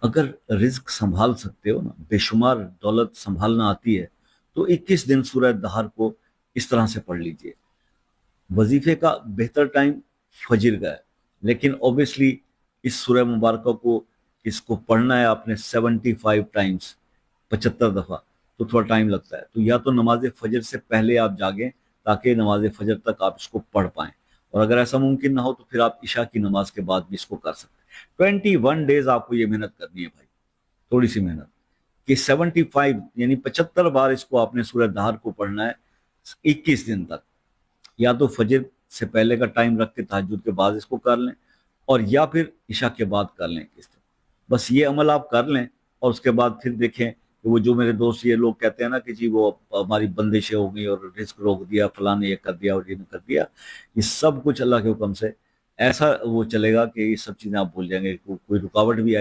اگر رزق سنبھال سکتے ہو نا، بے شمار دولت سنبھالنا آتی ہے، تو 21 دن سورہ دہر کو اس طرح سے پڑھ لیجئے۔ وظیفے کا بہتر ٹائم فجر کا ہے، لیکن اوبیسلی اس سورہ مبارکہ کو اس کو پڑھنا ہے آپ نے 75 ٹائمز، 75 دفعہ، تو تھوڑا ٹائم لگتا ہے۔ تو یا تو نماز فجر سے پہلے آپ جاگیں تاکہ نماز فجر تک آپ اس کو پڑھ پائیں، اور اگر ایسا ممکن نہ ہو تو پھر آپ عشاء کی نماز کے بعد بھی اس کو کر سکتے ہیں۔ 21 ڈیز آپ کو یہ محنت کرنی ہے بھائی، تھوڑی سی محنت، کہ 75 یعنی 75 بار اس کو آپ نے سورہ دہر کو پڑھنا ہے 21 دن تک۔ یا تو فجر سے پہلے کا ٹائم رکھ کے تہجد کے بعد اس کو کر لیں، اور یا پھر عشاء کے بعد کر لیں اس طرح۔ بس یہ عمل آپ کر لیں، اور اس کے بعد پھر دیکھیں کہ وہ جو میرے دوست یہ لوگ کہتے ہیں نا کہ جی وہ ہماری بندشیں ہو گئی اور رزق روک دیا، فلاں نے یہ کر دیا اور یہ نے کر دیا، یہ سب کچھ اللہ کے حکم سے ایسا وہ چلے گا کہ یہ سب چیزیں آپ بھول جائیں گے، کوئی رکاوٹ بھی آئی